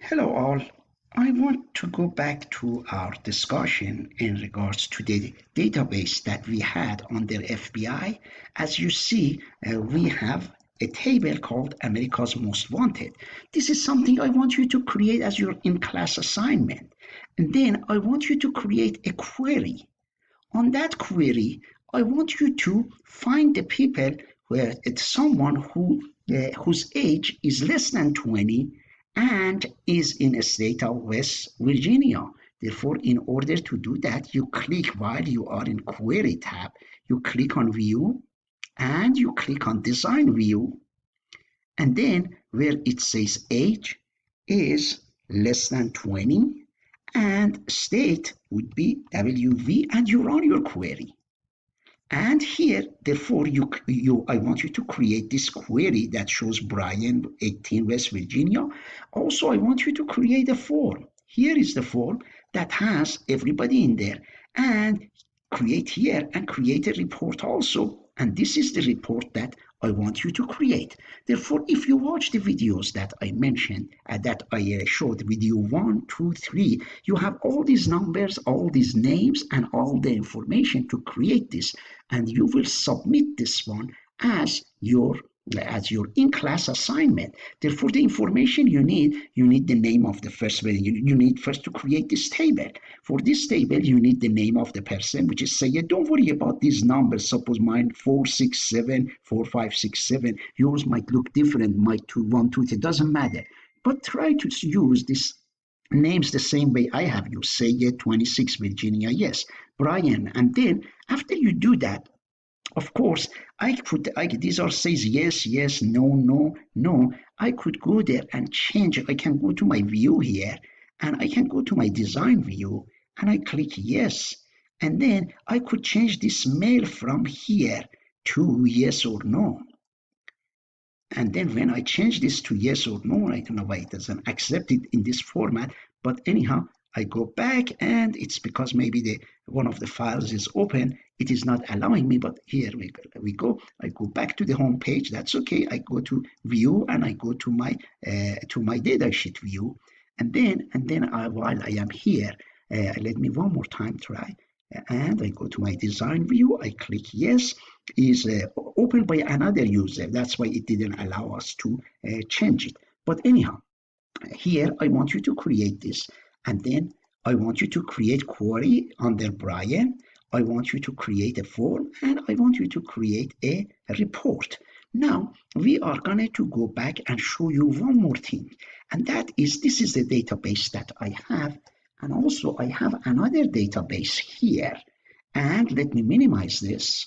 Hello, all. I want to go back to our discussion in regards to the database that we had under FBI. As you see, we have a table called America's Most Wanted. This is something I want you to create as your in-class assignment. And then I want you to create a query. On that query, I want you to find the people where it's someone whose age is less than 20 and is in a state of West Virginia. Therefore, in order to do that, you click while you are in Query tab, you click on View and you click on Design View. And then where it says age is less than 20 and state would be WV and you run your query. And here, therefore, I want you to create this query that shows Brian, 18, West Virginia. Also, I want you to create a form. Here is the form that has everybody in there. And create here and create a report also. And this is the report that I want you to create. Therefore, if you watch the videos that I mentioned, that I showed, video 1, 2, 3, you have all these numbers, all these names, and all the information to create this. And you will submit this one as your in-class assignment. Therefore, the information you need the name of the first variable. You need first to create this table. For this table, you need the name of the person, which is Sayed. Don't worry about these numbers. Suppose mine 467, 4567. Yours might look different, might 212. It doesn't matter. But try to use this names the same way I have you. Sayed, 26, Virginia. Yes, Brian. And then after you do that, of course, these are says yes, yes, no, no, no. I could go there and change. I can go to my view here and I can go to my design view and I click yes. And then I could change this mail from here to yes or no. And then when I change this to yes or no, I don't know why it doesn't accept it in this format. But anyhow, I go back and it's because maybe one of the files is open. It is not allowing me, but here we go. I go back to the home page. That's okay. I go to view and I go to my datasheet view. And then while I am here, let me one more time try. And I go to my design view. I click yes. Is opened by another user. That's why it didn't allow us to change it. But anyhow, here I want you to create this. And then I want you to create query under Brian. I want you to create a form and I want you to create a report. Now we are going to go back and show you one more thing. And that is, this is the database that I have. And also I have another database here. And let me minimize this.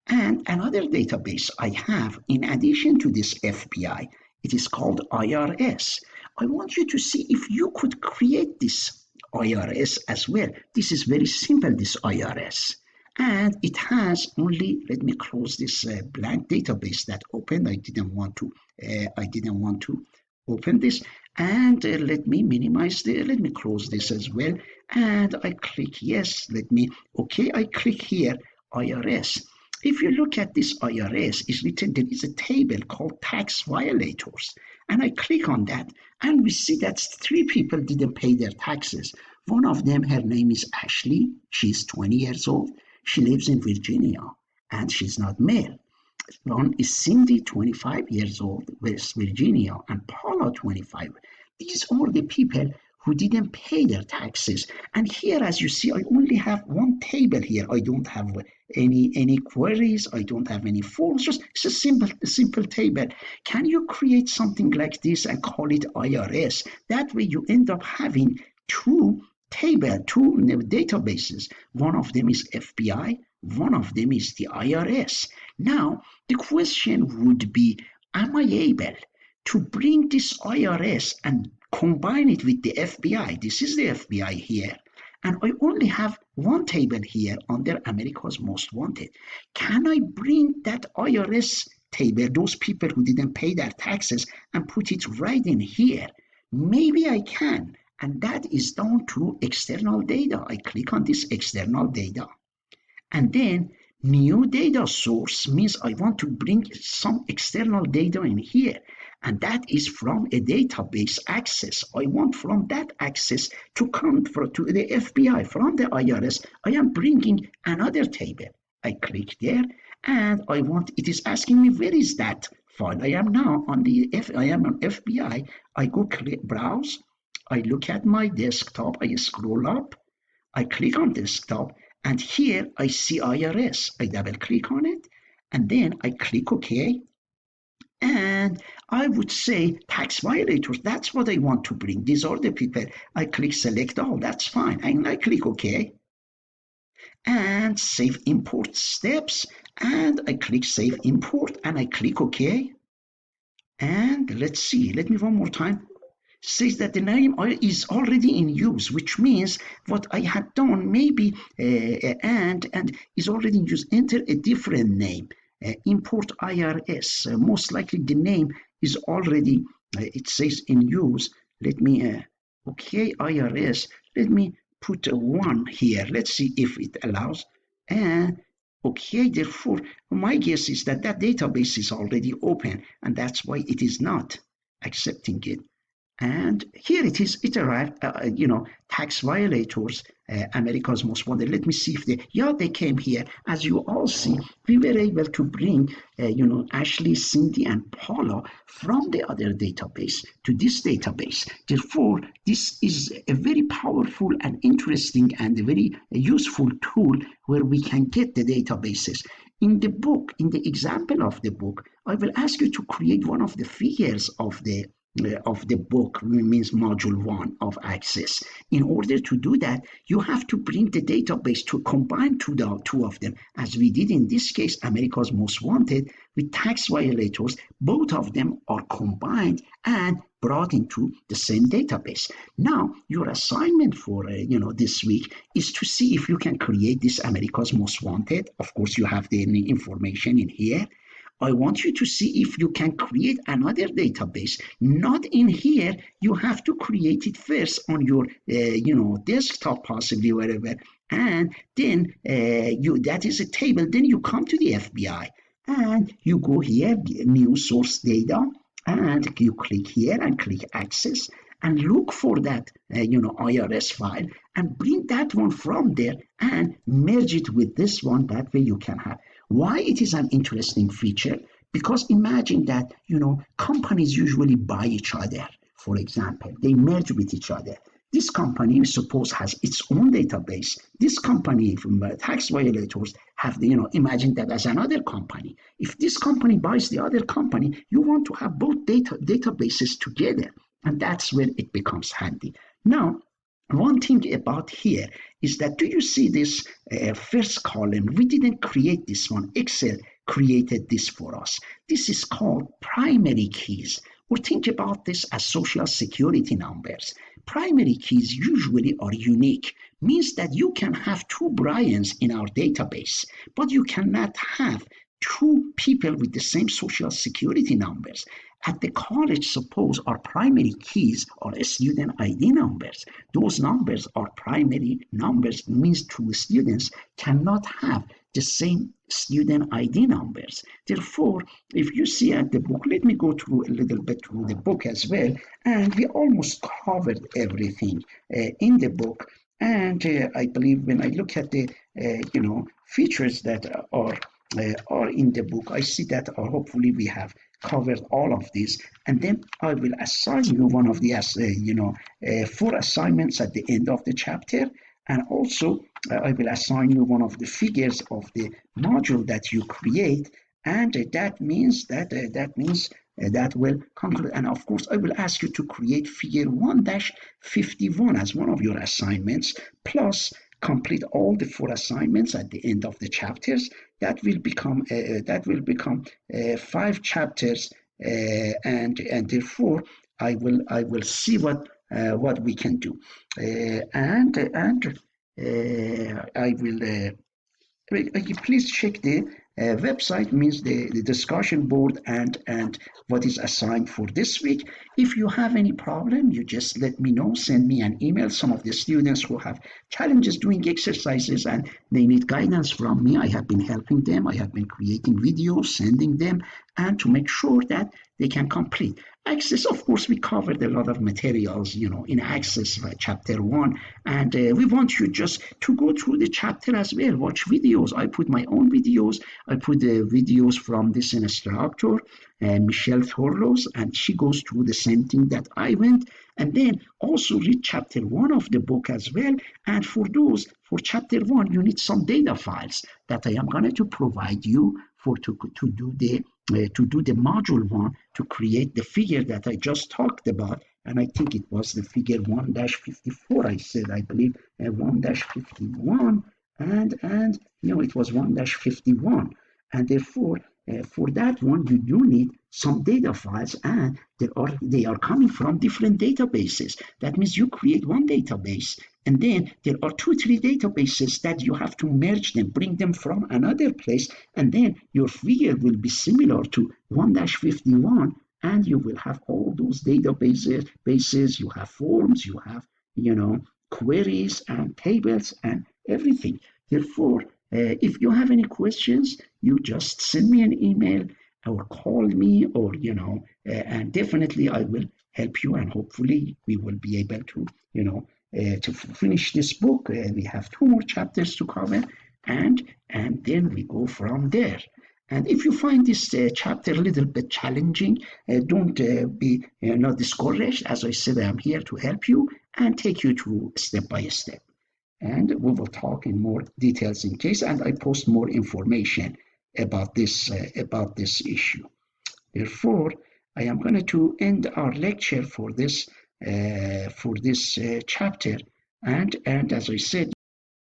And another database I have in addition to this FBI, it is called IRS. I want you to see if you could create this IRS as well. This is very simple, this IRS. And it has only, let me close this blank database that opened. I didn't want to open this. And let me minimize let me close this as well. And I click yes, I click here, IRS. If you look at this IRS, it's written there is a table called tax violators. And I click on that, and we see that 3 people didn't pay their taxes. One of them, her name is Ashley. She's 20 years old. She lives in Virginia, and she's not male. One is Cindy, 25 years old, West Virginia, and Paula, 25. These are the people who didn't pay their taxes. And here, as you see, I only have one table here. I don't have any queries. I don't have any forms. It's a simple table. Can you create something like this and call it IRS? That way you end up having two databases. One of them is FBI. One of them is the IRS. Now, the question would be, am I able to bring this IRS and combine it with the FBI? This is the FBI here. And I only have one table here under America's Most Wanted. Can I bring that IRS table, those people who didn't pay their taxes, and put it right in here? Maybe I can. And that is down to external data. I click on this external data. And then new data source means I want to bring some external data in here. and that is from a database access. I want from that access to come to the FBI from the IRS. I am bringing another table. I click there, and it is asking me where is that file. I am now on I am on FBI. I go browse. I look at my desktop. I scroll up. I click on desktop, and here I see IRS. I double click on it, and then I click OK. And I would say tax violators, that's what I want to bring. These are the people. I click select all, that's fine. And I click OK. And save import steps. And I click save import and I click OK. And let's see, let me one more time. Says that the name is already in use, which means what I had done maybe and is already in use. Enter a different name. Import IRS. Most likely the name is already, it says in use. Let me, okay, IRS. Let me put a 1 here. Let's see if it allows. And okay, therefore, my guess is that that database is already open, and that's why it is not accepting it. And here it is, it arrived, tax violators, America's Most Wanted. Let me see if they came here. As you all see, we were able to bring, Ashley, Cindy, and Paula from the other database to this database. Therefore, this is a very powerful and interesting and a very useful tool where we can get the databases. In the book, in the example of the book, I will ask you to create one of the figures of the book, means module 1 of access. In order to do that, you have to bring the database to combine the two of them, as we did in this case, America's Most Wanted with tax violators. Both of them are combined and brought into the same database. Now, your assignment for this week is to see if you can create this America's Most Wanted. Of course, you have the information in here. I want you to see if you can create another database. Not in here. You have to create it first on your, desktop, possibly wherever, and then that is a table. Then you come to the FBI and you go here, new source data, and you click here and click access and look for that, IRS file and bring that one from there and merge it with this one. That way you can have. Why it is an interesting feature? Because imagine that, companies usually buy each other. For example, they merge with each other. This company, suppose, has its own database. This company from tax violators have imagine that as another company. If this company buys the other company, you want to have both databases together. And that's where it becomes handy. Now, one thing about here is that, do you see this first column? We didn't create this one. Excel created this for us. This is called primary keys. Or think about this as social security numbers. Primary keys usually are unique, means that you can have two Brians in our database, but you cannot have two people with the same social security numbers. At the college, suppose our primary keys are student ID numbers. Those numbers are primary numbers, means two students cannot have the same student ID numbers. Therefore, if you see at the book, let me go through a little bit through the book as well, and we almost covered everything in the book. And I believe when I look at the features that are in the book, I see that hopefully we have covered all of this, and then I will assign you one of the 4 assignments at the end of the chapter, and also I will assign you one of the figures of the module that you create, and that means that will conclude. And of course, I will ask you to create figure 1-51 as one of your assignments, plus complete all the 4 assignments at the end of the chapters. That will become 5 chapters, and therefore I will see what we can do, and I will. Please check the website, means the discussion board and what is assigned for this week. If you have any problem, you just let me know, send me an email. Some of the students who have challenges doing exercises and they need guidance from me, I have been helping them. I have been creating videos, sending them, and to make sure that they can complete. Access, of course, we covered a lot of materials, in Access chapter 1, and we want you just to go through the chapter as well. Watch videos. I put my own videos. I put the videos from this instructor, Michelle Thorlos, and she goes through the same thing that I went. And then also read chapter 1 of the book as well. And for chapter 1, you need some data files that I am going to provide you to do the module 1 to create the figure that I just talked about. And I think it was the figure 1-54. I said, I believe 1-51, and it was 1-51. And therefore, for that one, you do need some data files, and they are coming from different databases. That means you create one database, and then there are 2-3 databases that you have to merge them, bring them from another place, and then your figure will be similar to 1-51, and you will have all those databases. You have forms, you have queries and tables and everything. Therefore, if you have any questions, you just send me an email or call me, or and definitely I will help you, and hopefully we will be able to to finish this book. We have 2 more chapters to cover, and then we go from there. And if you find this chapter a little bit challenging, don't be not discouraged. As I said, I'm here to help you and take you through step by step. And we will talk in more details in case, and I post more information about this issue. Therefore, I am going to end our lecture for this chapter, and as I said,